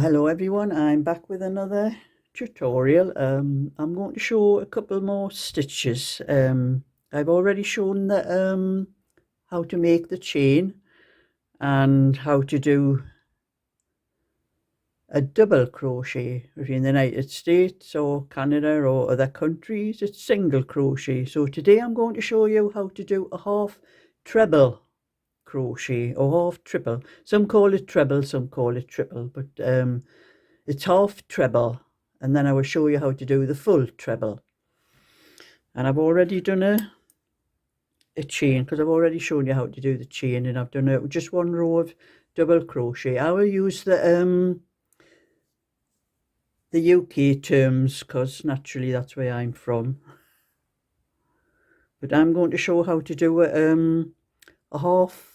Hello everyone, I'm back with another tutorial. I'm going to show a couple more stitches. I've already shown how to make the chain and how to do a double crochet. If you're in the United States or Canada or other countries, it's single crochet. So today I'm going to show you how to do a half treble crochet or half triple. Some call it treble, some call it triple, but it's half treble, and then I will show you how to do the full treble. And I've already done a chain because I've already shown you how to do the chain, and I've done just one row of double crochet. I will use the UK terms because naturally that's where I'm from, but I'm going to show how to do a half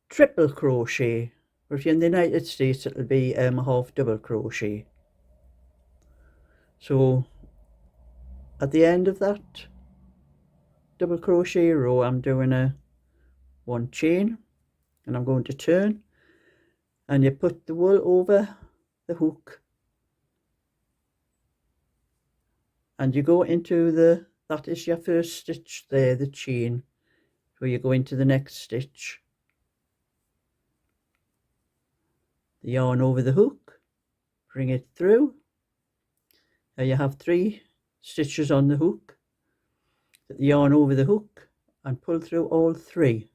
triple crochet, or if you're in the United States it'll be a half double crochet. So at the end of that double crochet row I'm doing one chain, and I'm going to turn, and you put the wool over the hook and you go into that is your first stitch there, the chain. So you go into the next stitch, the yarn over the hook, bring it through. Now you have 3 stitches on the hook, put the yarn over the hook and pull through all 3,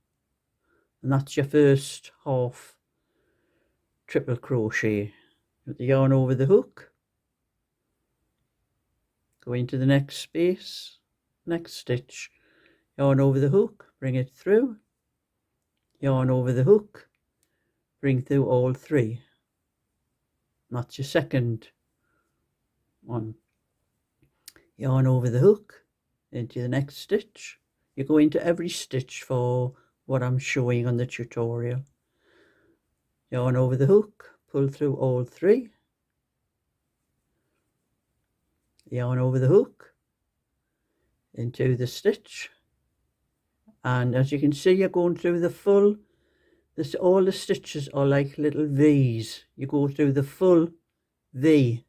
and that's your first half triple crochet. Put the yarn over the hook, go into the next space, next stitch, yarn over the hook, bring it through, yarn over the hook, bring through all 3. That's your second one. Yarn over the hook into the next stitch. You go into every stitch for what I'm showing on the tutorial. Yarn over the hook, pull through all 3. Yarn over the hook into the stitch, and as you can see you're going through the full, all the stitches are like little V's. You go through the full V.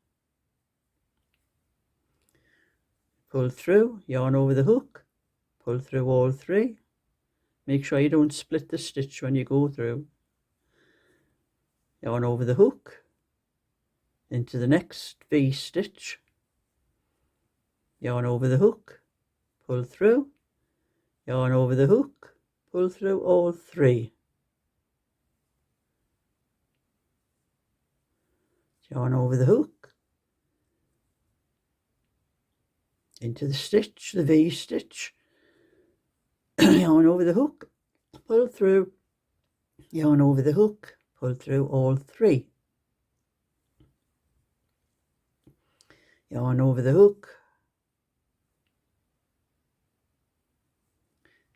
Pull through, yarn over the hook, pull through all 3. Make sure you don't split the stitch when you go through. Yarn over the hook into the next V stitch, yarn over the hook, pull through, yarn over the hook, pull through all 3. Yarn over the hook into the stitch, the V stitch, yarn over the hook, pull through, yarn over the hook, pull through all 3. Yarn over the hook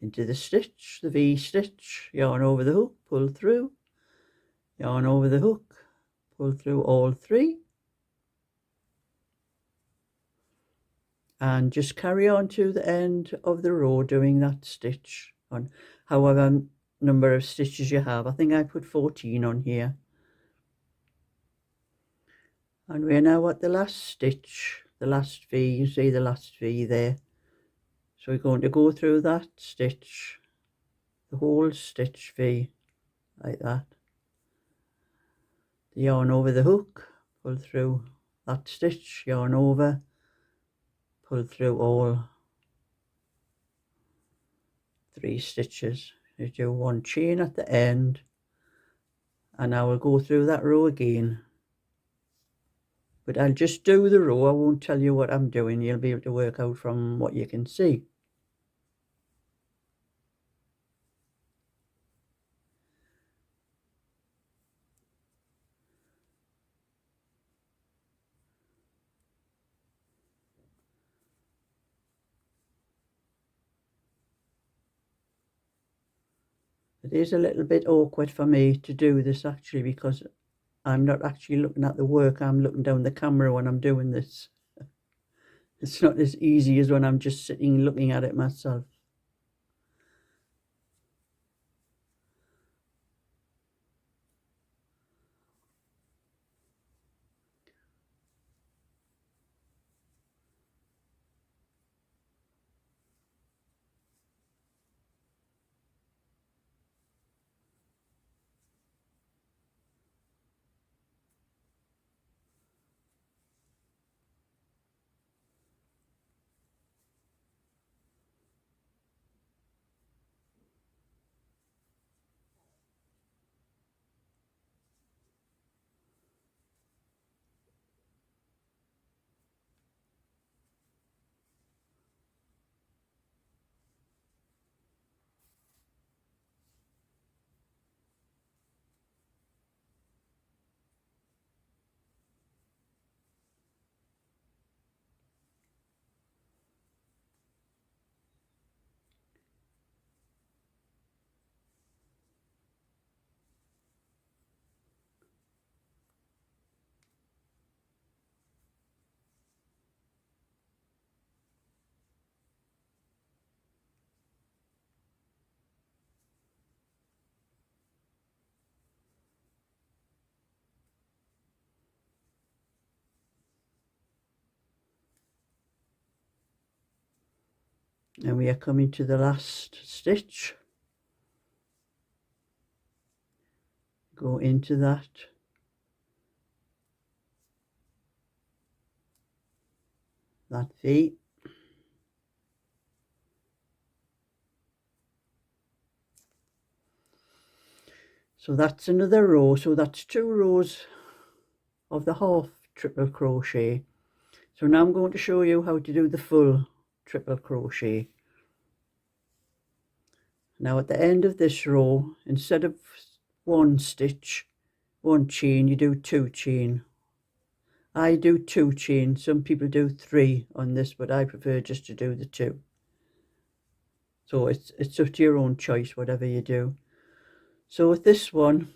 into the stitch, the V stitch, yarn over the hook, pull through, yarn over the hook, pull through all 3, and just carry on to the end of the row doing that stitch on however number of stitches you have. I think I put 14 on here, and we're now at the last stitch, the last V. You see the last V there. So we're going to go through that stitch, the whole stitch V, like that. The yarn over the hook, pull through that stitch, yarn over, pull through all 3 stitches. You do one chain at the end, and I will go through that row again. But I'll just do the row, I won't tell you what I'm doing. You'll be able to work out from what you can see. It is a little bit awkward for me to do this actually, because I'm not actually looking at the work, I'm looking down the camera when I'm doing this. It's not as easy as when I'm just sitting looking at it myself. and we are coming to the last stitch. Go into that V. So that's another row, so that's 2 rows of the half triple crochet. So now I'm going to show you how to do the full triple crochet. Now at the end of this row, instead of 1 stitch, 1 chain, you do 2 chain. I do 2 chain, some people do 3 on this, but I prefer just to do the 2. So it's up to your own choice, whatever you do. So with this one,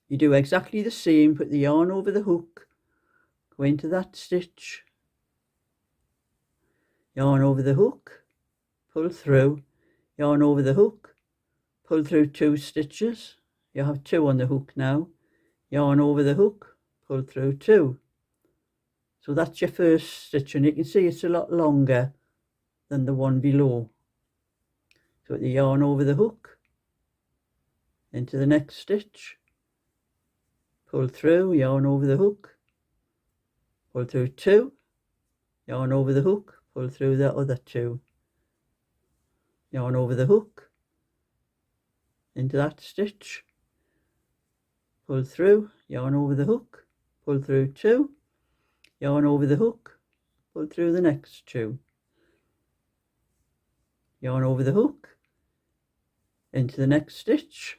you do exactly the same, put the yarn over the hook, go into that stitch, yarn over the hook, pull through, yarn over the hook, pull through 2 stitches, you have 2 on the hook now, yarn over the hook, pull through 2. So that's your first stitch, and you can see it's a lot longer than the one below. So the yarn over the hook, into the next stitch, pull through, yarn over the hook, pull through 2, yarn over the hook, pull through the other 2, yarn over the hook, into that stitch, pull through, yarn over the hook, pull through 2, yarn over the hook, pull through the next 2, yarn over the hook, into the next stitch,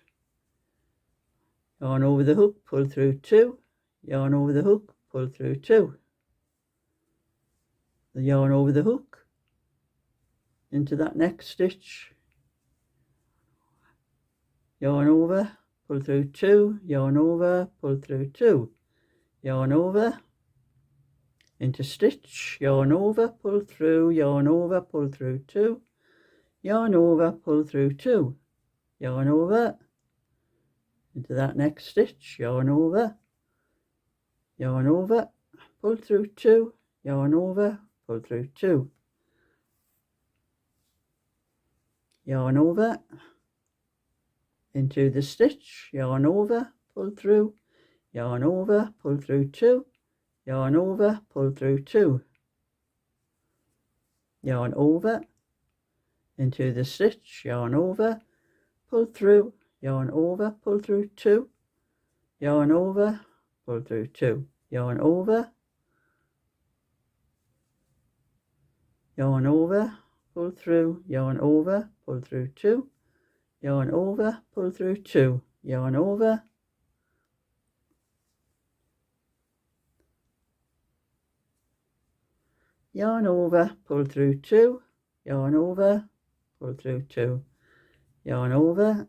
yarn over the hook, pull through 2, yarn over the hook, pull through 2, the yarn over the hook, into that next stitch, yarn over, pull through 2, yarn over, pull through 2, yarn over, into stitch, yarn over, pull through, yarn over, pull through 2, yarn over, pull through 2, yarn over, into that next stitch, yarn over, pull through 2, yarn over, pull through 2, yarn over, into the stitch, yarn over, pull through, yarn over, pull through 2, yarn over, pull through 2, yarn over, into the stitch, yarn over, pull through, yarn over, pull through 2, yarn over, pull through 2, yarn over, pull through, yarn over, pull through 2, yarn over, pull through 2, yarn over, yarn over, pull through 2, yarn over, pull through 2, yarn over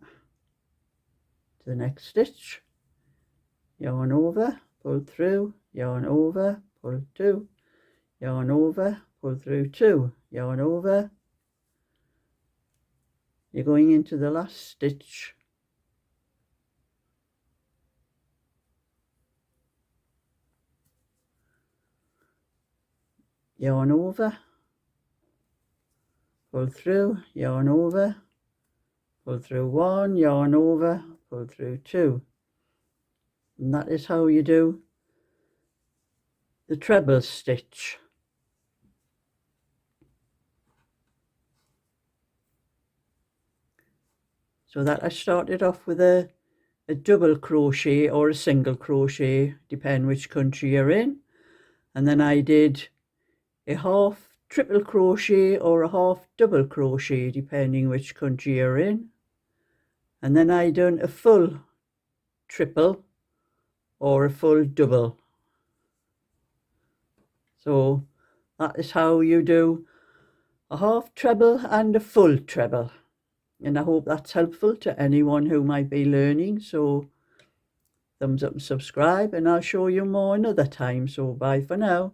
to the next stitch, yarn over, pull through, yarn over, pull 2, yarn over, pull through 2, yarn over, you're going into the last stitch, yarn over, pull through, yarn over, pull through 1, yarn over, pull through 2, and that is how you do the treble stitch. So that I started off with a double crochet or a single crochet, depending which country you're in, and then I did a half triple crochet or a half double crochet, depending which country you're in, and then I done a full triple or a full double. So that is how you do a half treble and a full treble, and I hope that's helpful to anyone who might be learning. So thumbs up and subscribe, and I'll show you more another time. So bye for now.